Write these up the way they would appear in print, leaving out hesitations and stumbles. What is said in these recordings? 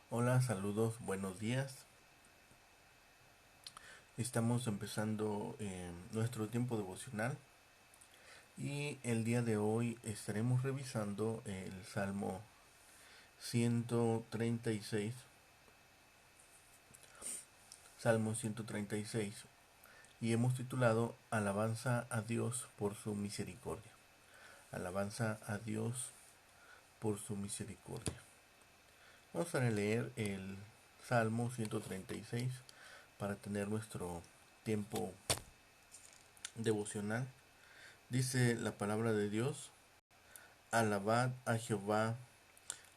Hola, saludos, buenos días. Estamos empezando nuestro tiempo devocional y el día de hoy estaremos revisando el Salmo 136, Salmo 136, y hemos titulado Alabanza a Dios por su misericordia. Alabanza a Dios por su misericordia. Vamos a leer el Salmo 136 para tener nuestro tiempo devocional. Dice la palabra de Dios: Alabad a Jehová,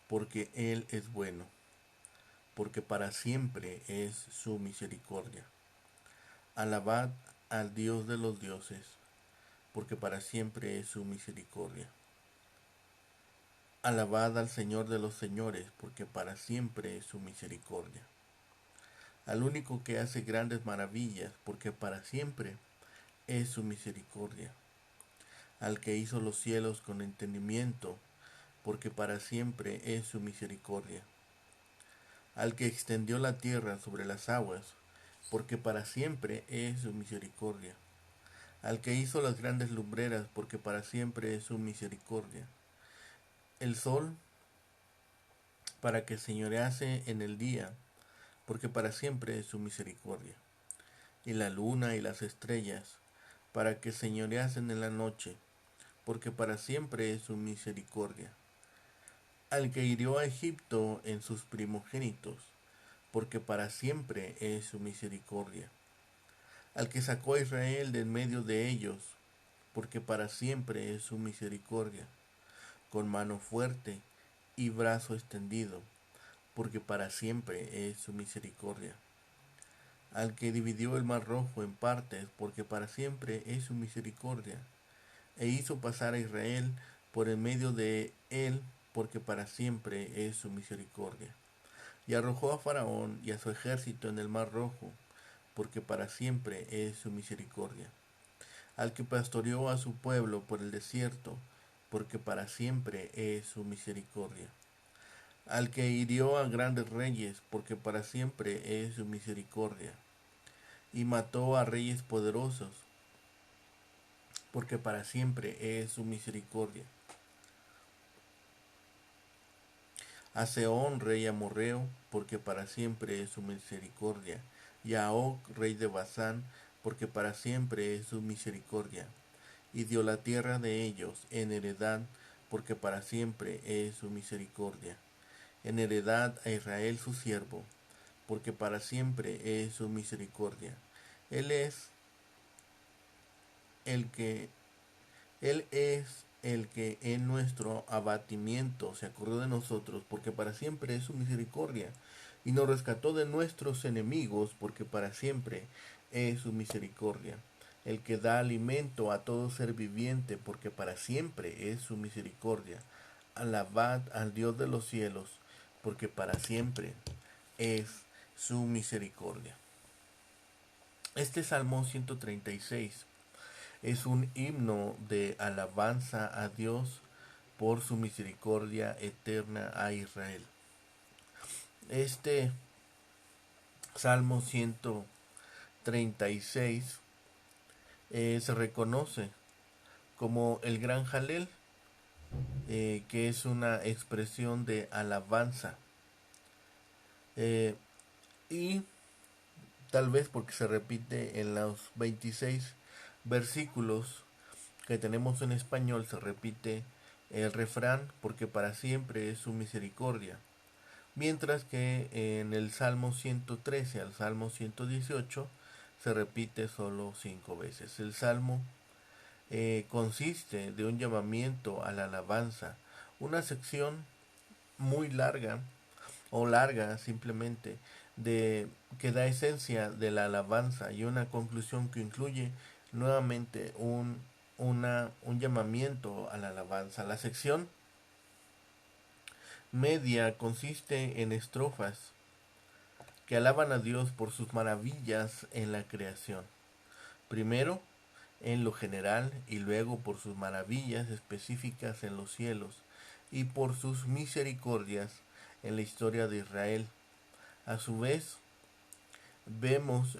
porque Él es bueno, porque para siempre es su misericordia. Alabad al Dios de los dioses, porque para siempre es su misericordia. Alabad al Señor de los señores, porque para siempre es su misericordia. Al único que hace grandes maravillas, porque para siempre es su misericordia. Al que hizo los cielos con entendimiento, porque para siempre es su misericordia. Al que extendió la tierra sobre las aguas, porque para siempre es su misericordia. Al que hizo las grandes lumbreras, porque para siempre es su misericordia. El sol, para que señorease en el día, porque para siempre es su misericordia. Y la luna y las estrellas, para que señoreasen en la noche, porque para siempre es su misericordia. Al que hirió a Egipto en sus primogénitos, porque para siempre es su misericordia. Al que sacó a Israel de en medio de ellos, porque para siempre es su misericordia, con mano fuerte y brazo extendido, porque para siempre es su misericordia. Al que dividió el mar rojo en partes, porque para siempre es su misericordia, e hizo pasar a Israel por en medio de él, porque para siempre es su misericordia. Y arrojó a Faraón y a su ejército en el mar rojo, porque para siempre es su misericordia. Al que pastoreó a su pueblo por el desierto, porque para siempre es su misericordia. Al que hirió a grandes reyes, porque para siempre es su misericordia. Y mató a reyes poderosos, porque para siempre es su misericordia. A Seón, rey amorreo, porque para siempre es su misericordia. Y a Og, rey de Basán, porque para siempre es su misericordia. Y dio la tierra de ellos en heredad, porque para siempre es su misericordia. En heredad a Israel su siervo, porque para siempre es su misericordia. Él es el que Él es el que en nuestro abatimiento se acordó de nosotros, porque para siempre es su misericordia, y nos rescató de nuestros enemigos, porque para siempre es su misericordia. El que da alimento a todo ser viviente, porque para siempre es su misericordia. Alabad al Dios de los cielos, porque para siempre es su misericordia. Este Salmo 136 es un himno de alabanza a Dios por su misericordia eterna a Israel. Este Salmo 136 se reconoce como el gran Jalel, que es una expresión de alabanza. Y tal vez porque se repite en los 26 versículos que tenemos en español, se repite el refrán, porque para siempre es su misericordia. Mientras que en el Salmo 113 al Salmo 118 se repite solo 5 veces. El Salmo consiste de un llamamiento a la alabanza, una sección muy larga o larga simplemente, de que da esencia de la alabanza, y una conclusión que incluye nuevamente un llamamiento a la alabanza. La sección media consiste en estrofas que alaban a Dios por sus maravillas en la creación. Primero en lo general y luego por sus maravillas específicas en los cielos y por sus misericordias en la historia de Israel. A su vez, vemos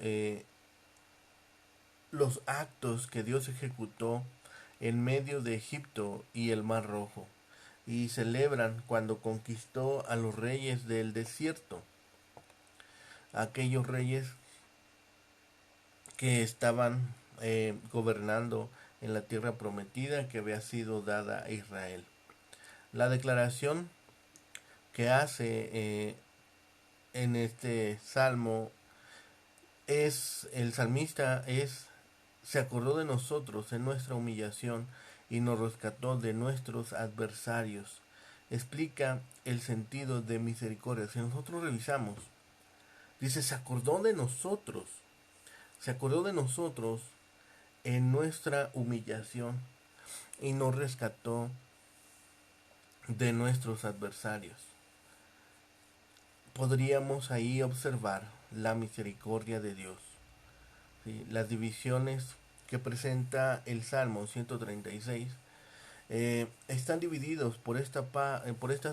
los actos que Dios ejecutó en medio de Egipto y el Mar Rojo, y celebran cuando conquistó a los reyes del desierto, aquellos reyes que estaban gobernando en la tierra prometida que había sido dada a Israel. La declaración que hace en este salmo el salmista se acordó de nosotros en nuestra humillación y nos rescató de nuestros adversarios. Explica el sentido de misericordia. Si nosotros revisamos, dice, se acordó de nosotros en nuestra humillación y nos rescató de nuestros adversarios. Podríamos ahí observar la misericordia de Dios. ¿Sí? Las divisiones que presenta el Salmo 136 están divididos por estas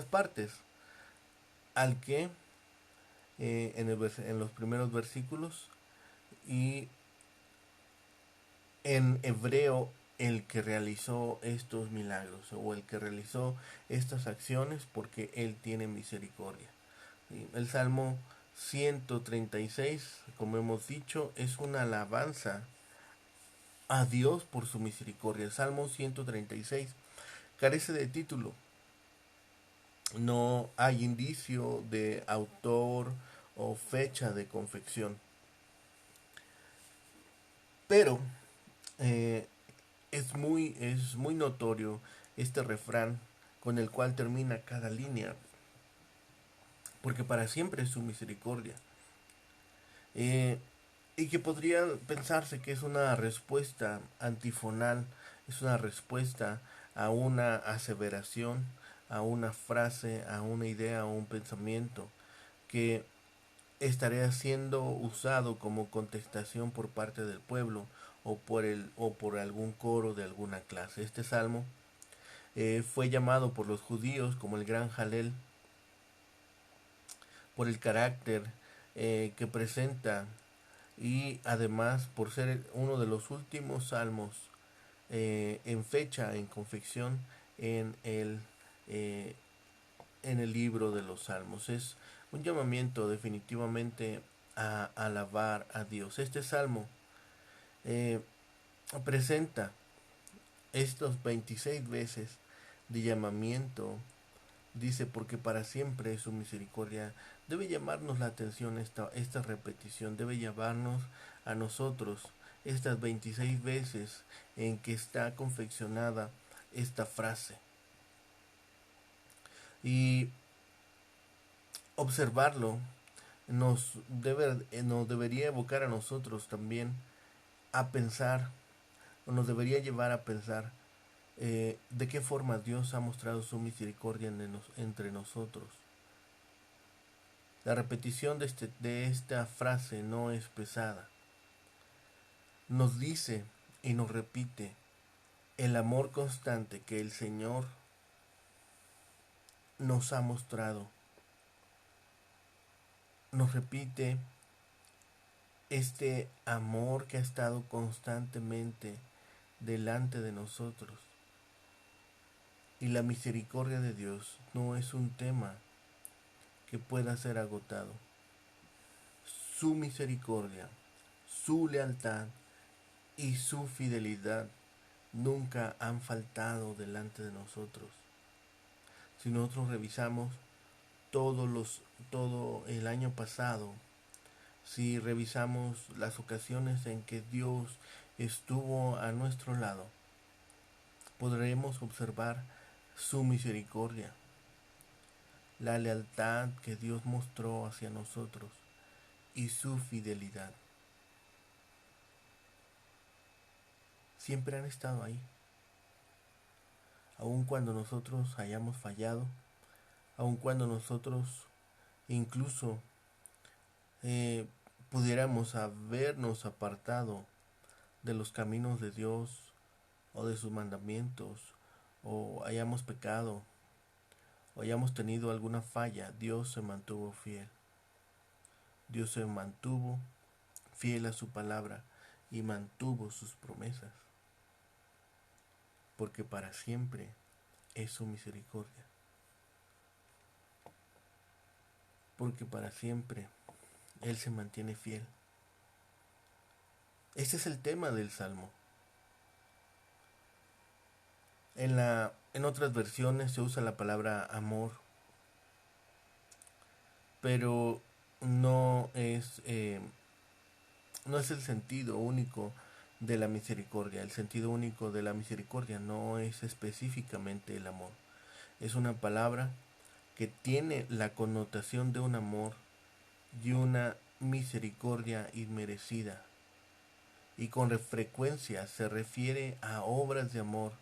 partes, al que en los primeros versículos, y en hebreo el que realizó estos milagros o el que realizó estas acciones, porque él tiene misericordia. ¿Sí? El Salmo 136, como hemos dicho, es una alabanza a Dios por su misericordia. El Salmo 136 carece de título. No hay indicio de autor o fecha de confección. Pero eh, es muy notorio este refrán con el cual termina cada línea, porque para siempre es su misericordia. Eh, y que podría pensarse que es una respuesta antifonal, es una respuesta a una aseveración, a una frase, a una idea, a un pensamiento que estaría siendo usado como contestación por parte del pueblo o por algún coro de alguna clase. Este salmo fue llamado por los judíos como el Gran Jalel por el carácter que presenta y además por ser uno de los últimos salmos en fecha, en confección en eh, en el libro de los salmos. Es un llamamiento definitivamente a alabar a Dios. Este salmo eh, presenta estos 26 veces de llamamiento. Dice, porque para siempre es su misericordia. Debe llamarnos la atención esta repetición, debe llamarnos a nosotros estas 26 veces en que está confeccionada esta frase. Y observarlo nos debería evocar a nosotros también a pensar, o nos debería llevar a pensar de qué forma Dios ha mostrado su misericordia entre nosotros. La repetición de esta frase no es pesada. Nos dice y nos repite el amor constante que el Señor nos ha mostrado. Nos repite este amor que ha estado constantemente delante de nosotros. Y la misericordia de Dios no es un tema que pueda ser agotado. Su misericordia, su lealtad y su fidelidad nunca han faltado delante de nosotros. Si nosotros revisamos todo el año pasado, si revisamos las ocasiones en que Dios estuvo a nuestro lado, podremos observar su misericordia, la lealtad que Dios mostró hacia nosotros y su fidelidad. Siempre han estado ahí, aun cuando nosotros hayamos fallado, aun cuando nosotros incluso eh, pudiéramos habernos apartado de los caminos de Dios o de sus mandamientos, o hayamos pecado, o hayamos tenido alguna falla, Dios se mantuvo fiel. Dios se mantuvo fiel a su palabra y mantuvo sus promesas, porque para siempre es su misericordia. Porque para siempre Él se mantiene fiel. Este es el tema del Salmo. En otras versiones se usa la palabra amor, pero no es, no es el sentido único de la misericordia. El sentido único de la misericordia no es específicamente el amor. Es una palabra que tiene la connotación de un amor y una misericordia inmerecida, y con frecuencia se refiere a obras de amor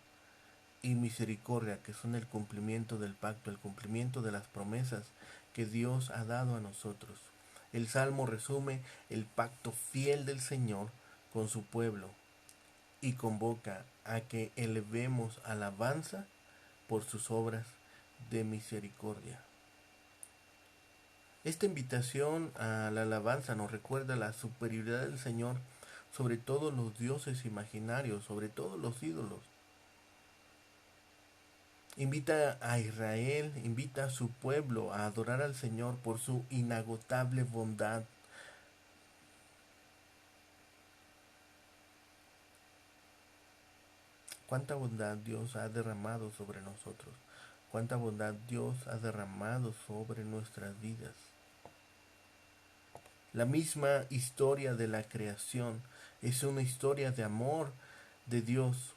y misericordia que son el cumplimiento del pacto, el cumplimiento de las promesas que Dios ha dado a nosotros. El Salmo resume el pacto fiel del Señor con su pueblo y convoca a que elevemos alabanza por sus obras de misericordia. Esta invitación a la alabanza nos recuerda la superioridad del Señor sobre todos los dioses imaginarios, sobre todos los ídolos. Invita a Israel, invita a su pueblo a adorar al Señor por su inagotable bondad. Cuánta bondad Dios ha derramado sobre nosotros. Cuánta bondad Dios ha derramado sobre nuestras vidas. La misma historia de la creación es una historia de amor de Dios.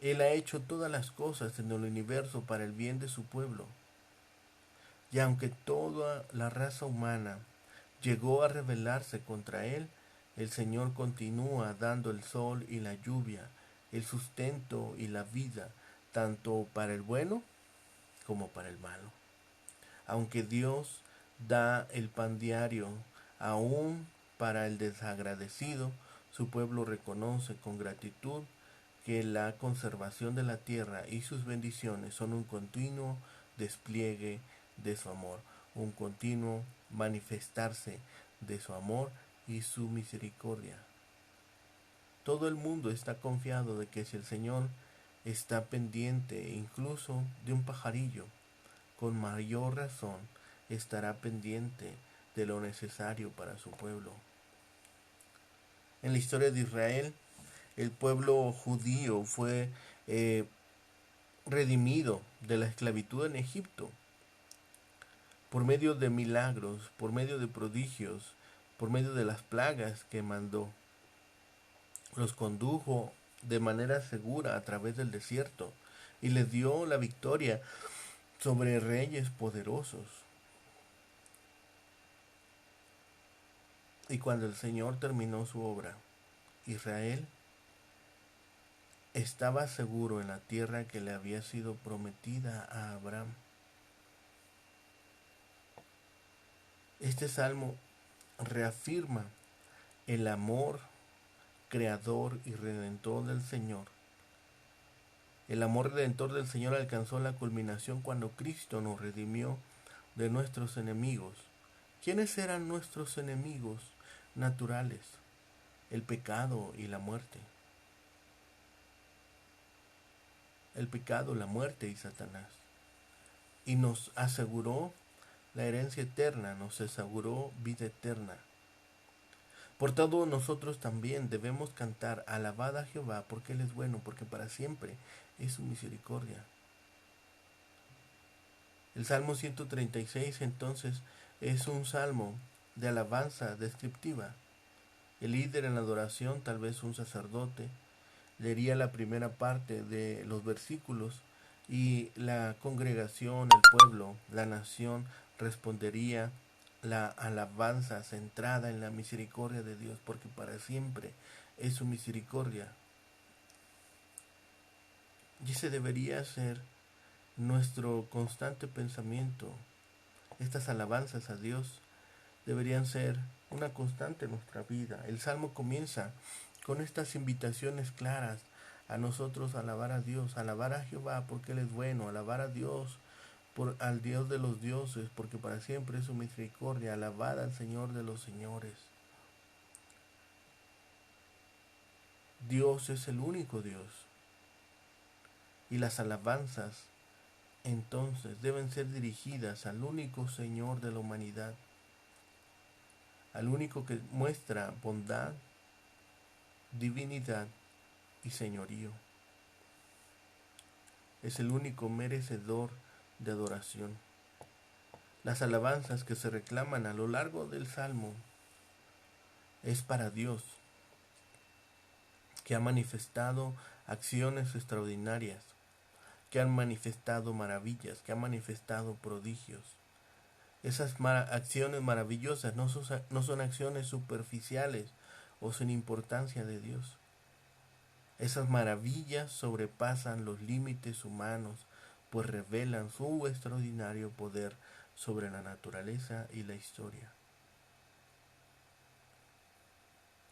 Él ha hecho todas las cosas en el universo para el bien de su pueblo. Y aunque toda la raza humana llegó a rebelarse contra él, el Señor continúa dando el sol y la lluvia, el sustento y la vida, tanto para el bueno como para el malo. Aunque Dios da el pan diario, aún para el desagradecido, su pueblo reconoce con gratitud que la conservación de la tierra y sus bendiciones son un continuo despliegue de su amor, un continuo manifestarse de su amor y su misericordia. Todo el mundo está confiado de que si el Señor está pendiente incluso de un pajarillo, con mayor razón estará pendiente de lo necesario para su pueblo. En la historia de Israel, el pueblo judío fue redimido de la esclavitud en Egipto por medio de milagros, por medio de prodigios, por medio de las plagas que mandó. Los condujo de manera segura a través del desierto y les dio la victoria sobre reyes poderosos. Y cuando el Señor terminó su obra, Israel estaba seguro en la tierra que le había sido prometida a Abraham. Este salmo reafirma el amor creador y redentor del Señor. El amor redentor del Señor alcanzó la culminación cuando Cristo nos redimió de nuestros enemigos. ¿Quiénes eran nuestros enemigos naturales? El pecado y la muerte. El pecado, la muerte y Satanás. Y nos aseguró la herencia eterna, nos aseguró vida eterna. Por tanto, nosotros también debemos cantar: alabad a Jehová, porque Él es bueno, porque para siempre es su misericordia. El Salmo 136 entonces es un salmo de alabanza descriptiva. El líder en la adoración, tal vez un sacerdote, leería la primera parte de los versículos y la congregación, el pueblo, la nación respondería la alabanza centrada en la misericordia de Dios, porque para siempre es su misericordia. Y ese debería ser nuestro constante pensamiento. Estas alabanzas a Dios deberían ser una constante en nuestra vida. El Salmo comienza con estas invitaciones claras a nosotros a alabar a Dios, a alabar a Jehová porque Él es bueno, alabar a Dios al Dios de los dioses, porque para siempre es su misericordia. Alabad al Señor de los señores. Dios es el único Dios. Y las alabanzas entonces deben ser dirigidas al único Señor de la humanidad, al único que muestra bondad, divinidad y señorío. Es el único merecedor de adoración. Las alabanzas que se reclaman a lo largo del Salmo es para Dios, que ha manifestado acciones extraordinarias, que han manifestado maravillas, que han manifestado prodigios. Esas acciones maravillosas no son acciones superficiales o sin importancia de Dios. Esas maravillas sobrepasan los límites humanos, pues revelan su extraordinario poder sobre la naturaleza y la historia.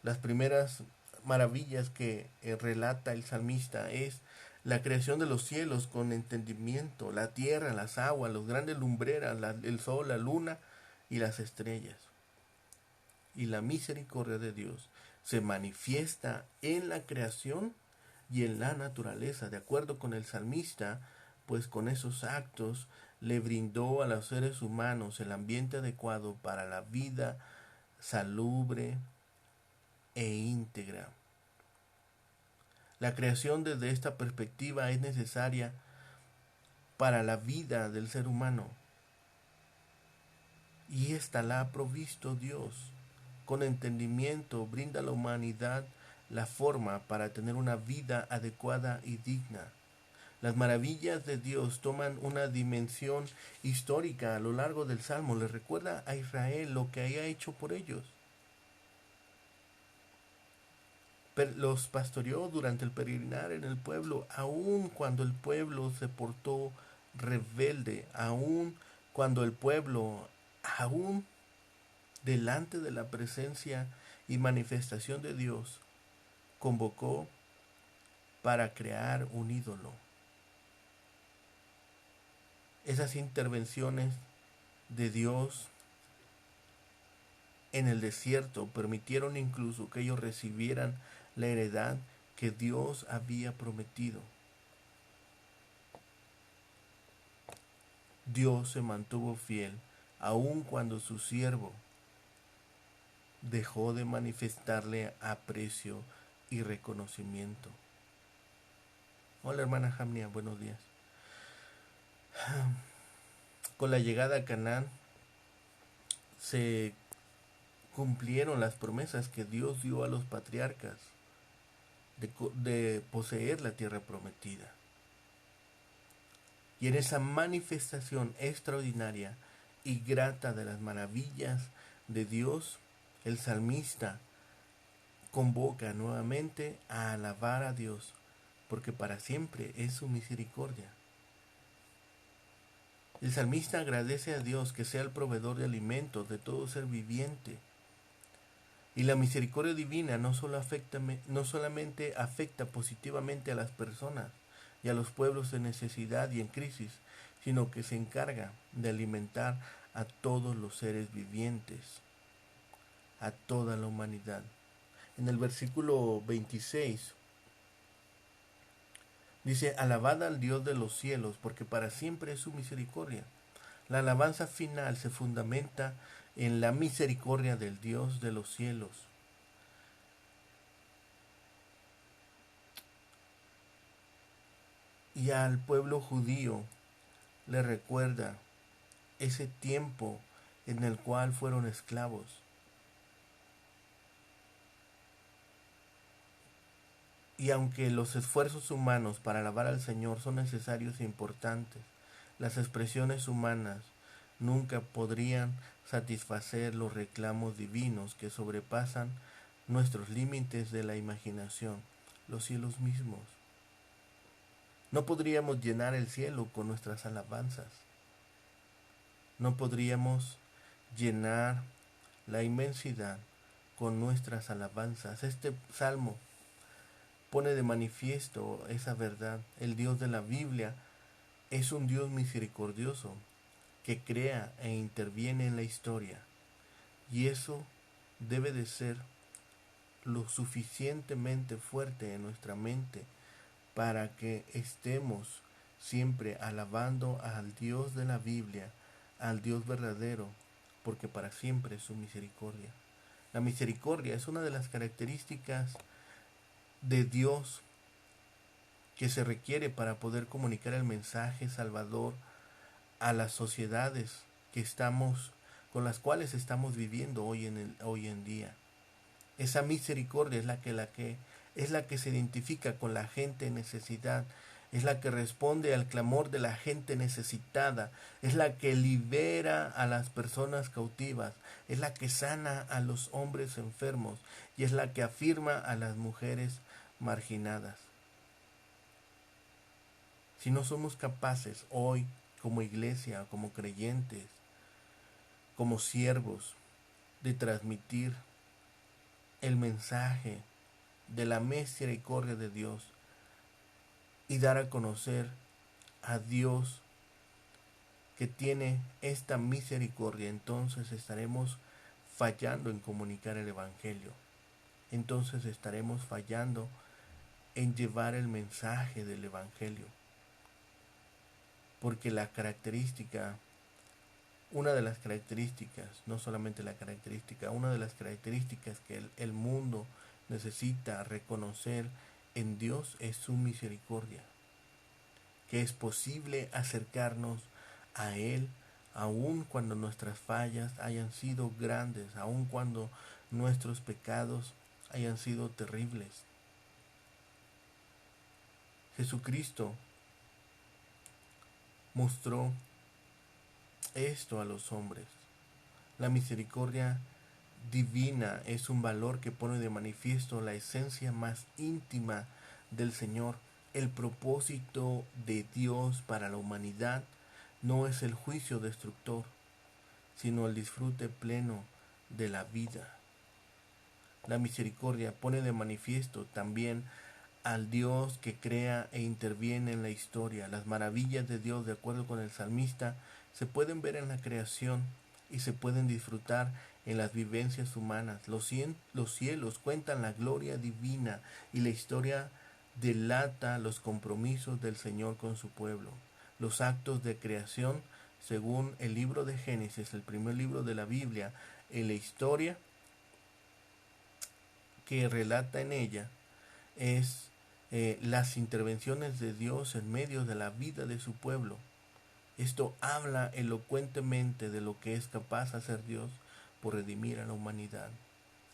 Las primeras maravillas que relata el salmista es la creación de los cielos con entendimiento, la tierra, las aguas, los grandes lumbreras, el sol, la luna y las estrellas. Y la misericordia de Dios se manifiesta en la creación y en la naturaleza. De acuerdo con el salmista, pues con esos actos le brindó a los seres humanos el ambiente adecuado para la vida salubre e íntegra. La creación desde esta perspectiva es necesaria para la vida del ser humano, y esta la ha provisto Dios. Con entendimiento brinda a la humanidad la forma para tener una vida adecuada y digna. Las maravillas de Dios toman una dimensión histórica a lo largo del Salmo. Le recuerda a Israel lo que haya hecho por ellos. Los pastoreó durante el peregrinar en el pueblo, aun cuando el pueblo se portó rebelde, aun cuando el pueblo, aun delante de la presencia y manifestación de Dios, convocó para crear un ídolo. Esas intervenciones de Dios en el desierto permitieron incluso que ellos recibieran la heredad que Dios había prometido. Dios se mantuvo fiel aun cuando su siervo dejó de manifestarle aprecio y reconocimiento. Hola hermana Jamnia, buenos días. Con la llegada a Canaán se cumplieron las promesas que Dios dio a los patriarcas de poseer la tierra prometida. Y en esa manifestación extraordinaria y grata de las maravillas de Dios, el salmista convoca nuevamente a alabar a Dios, porque para siempre es su misericordia. El salmista agradece a Dios que sea el proveedor de alimentos de todo ser viviente. Y la misericordia divina no solamente afecta positivamente a las personas y a los pueblos en necesidad y en crisis, sino que se encarga de alimentar a todos los seres vivientes, a toda la humanidad. En el versículo 26 dice: alabad al Dios de los cielos, porque para siempre es su misericordia. La alabanza final se fundamenta en la misericordia del Dios de los cielos. Y al pueblo judío le recuerda ese tiempo en el cual fueron esclavos. Y aunque los esfuerzos humanos para alabar al Señor son necesarios e importantes, las expresiones humanas nunca podrían satisfacer los reclamos divinos que sobrepasan nuestros límites de la imaginación, los cielos mismos. No podríamos llenar el cielo con nuestras alabanzas. No podríamos llenar la inmensidad con nuestras alabanzas. Este salmo pone de manifiesto esa verdad. El Dios de la Biblia es un Dios misericordioso que crea e interviene en la historia. Y eso debe de ser lo suficientemente fuerte en nuestra mente para que estemos siempre alabando al Dios de la Biblia, al Dios verdadero, porque para siempre es su misericordia. La misericordia es una de las características de Dios que se requiere para poder comunicar el mensaje salvador a las sociedades que estamos con las cuales estamos viviendo hoy en día. Esa misericordia es la que se identifica con la gente en necesidad, es la que responde al clamor de la gente necesitada, es la que libera a las personas cautivas, es la que sana a los hombres enfermos y es la que afirma a las mujeres marginadas. Si no somos capaces hoy, como iglesia, como creyentes, como siervos, de transmitir el mensaje de la misericordia de Dios y dar a conocer a Dios que tiene esta misericordia, entonces estaremos fallando en comunicar el Evangelio. Entonces estaremos fallando en llevar el mensaje del Evangelio. Porque la característica, una de las características, no solamente la característica, una de las características que el mundo necesita reconocer en Dios es su misericordia. Que es posible acercarnos a Él aun cuando nuestras fallas hayan sido grandes, aun cuando nuestros pecados hayan sido terribles. Jesucristo mostró esto a los hombres. La misericordia divina es un valor que pone de manifiesto la esencia más íntima del Señor. El propósito de Dios para la humanidad no es el juicio destructor, sino el disfrute pleno de la vida. La misericordia pone de manifiesto también al Dios que crea e interviene en la historia. Las maravillas de Dios, de acuerdo con el salmista, se pueden ver en la creación y se pueden disfrutar en las vivencias humanas. Los cielos cuentan la gloria divina y la historia delata los compromisos del Señor con su pueblo. Los actos de creación, según el libro de Génesis, el primer libro de la Biblia, en la historia que relata en ella, es las intervenciones de Dios en medio de la vida de su pueblo. Esto habla elocuentemente de lo que es capaz de hacer Dios por redimir a la humanidad.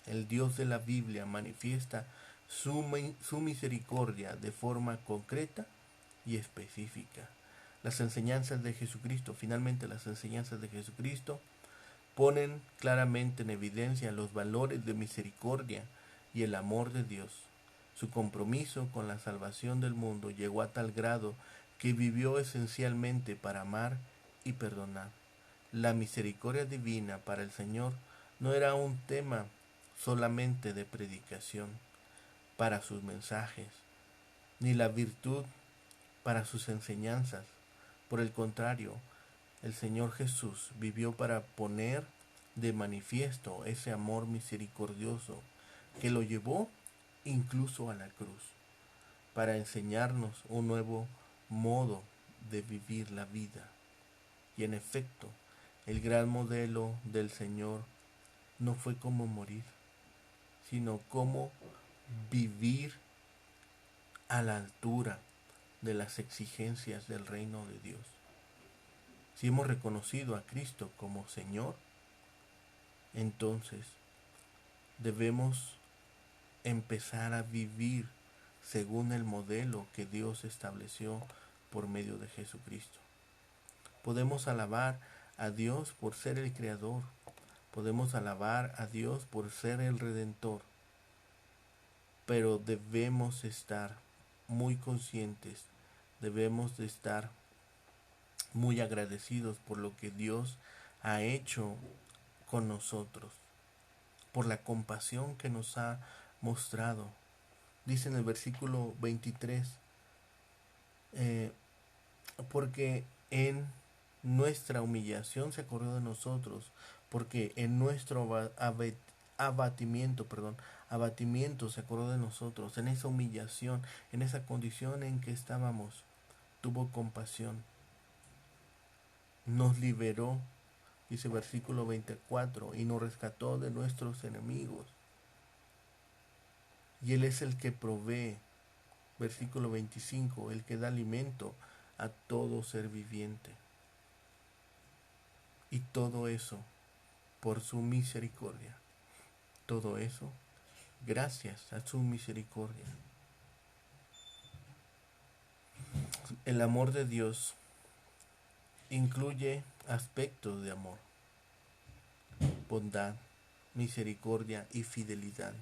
El Dios de la Biblia manifiesta su misericordia de forma concreta y específica. Las enseñanzas de Jesucristo, finalmente las enseñanzas de Jesucristo, ponen claramente en evidencia los valores de misericordia y el amor de Dios. Su compromiso con la salvación del mundo llegó a tal grado que vivió esencialmente para amar y perdonar. La misericordia divina para el Señor no era un tema solamente de predicación para sus mensajes, ni la virtud para sus enseñanzas. Por el contrario, el Señor Jesús vivió para poner de manifiesto ese amor misericordioso que lo llevó incluso a la cruz, para enseñarnos un nuevo modo de vivir la vida. Y en efecto, el gran modelo del Señor no fue cómo morir, sino cómo vivir a la altura de las exigencias del reino de Dios. Si hemos reconocido a Cristo como Señor, entonces debemos empezar a vivir según el modelo que Dios estableció por medio de Jesucristo. Podemos alabar a Dios por ser el Creador, podemos alabar a Dios por ser el Redentor, pero debemos estar muy conscientes, debemos de estar muy agradecidos por lo que Dios ha hecho con nosotros, por la compasión que nos ha mostrado. Dice en el versículo 23, porque en nuestra humillación se acordó de nosotros, porque en nuestro abatimiento se acordó de nosotros, en esa humillación, en esa condición en que estábamos, tuvo compasión, nos liberó, dice versículo 24, y nos rescató de nuestros enemigos. Y Él es el que provee, versículo 25, el que da alimento a todo ser viviente. Y todo eso por su misericordia. Todo eso gracias a su misericordia. El amor de Dios incluye aspectos de amor, bondad, misericordia y fidelidad.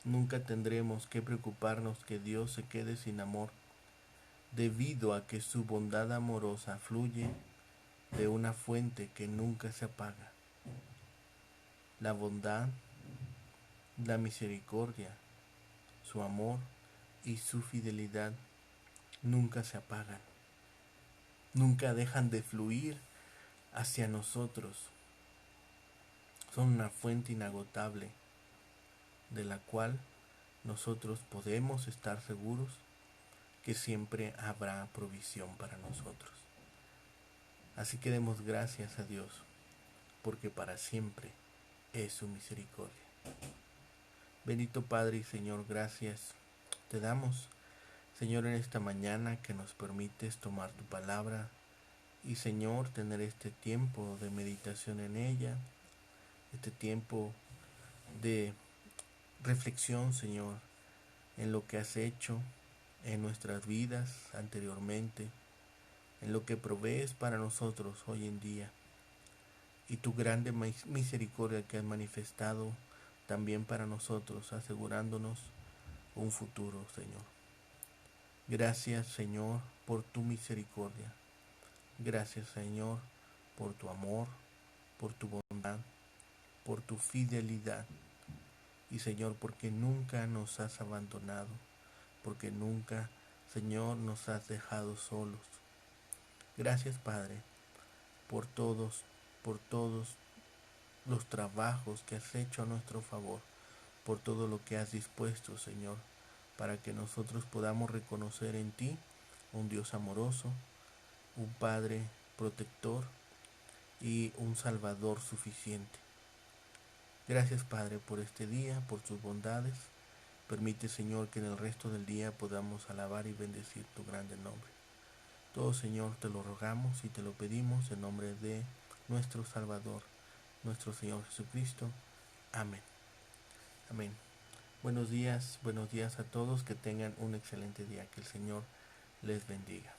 Nunca tendremos que preocuparnos que Dios se quede sin amor, debido a que su bondad amorosa fluye de una fuente que nunca se apaga. La bondad, la misericordia, su amor y su fidelidad nunca se apagan, nunca dejan de fluir hacia nosotros. Son una fuente inagotable de la cual nosotros podemos estar seguros que siempre habrá provisión para nosotros. Así que demos gracias a Dios, porque para siempre es su misericordia. Bendito Padre y Señor, gracias te damos, Señor, en esta mañana que nos permites tomar tu palabra y, Señor, tener este tiempo de meditación en ella, este tiempo de reflexión, Señor, en lo que has hecho en nuestras vidas anteriormente, en lo que provees para nosotros hoy en día, y tu grande misericordia que has manifestado también para nosotros, asegurándonos un futuro, Señor. Gracias, Señor, por tu misericordia. Gracias, Señor, por tu amor, por tu bondad, por tu fidelidad. Y, Señor, porque nunca nos has abandonado, porque nunca, Señor, nos has dejado solos. Gracias, Padre, por todos los trabajos que has hecho a nuestro favor, por todo lo que has dispuesto, Señor, para que nosotros podamos reconocer en ti un Dios amoroso, un Padre protector y un Salvador suficiente. Gracias, Padre, por este día, por tus bondades. Permite, Señor, que en el resto del día podamos alabar y bendecir tu grande nombre. Todo, Señor, te lo rogamos y te lo pedimos en nombre de nuestro Salvador, nuestro Señor Jesucristo. Amén. Amén. Buenos días a todos, que tengan un excelente día, que el Señor les bendiga.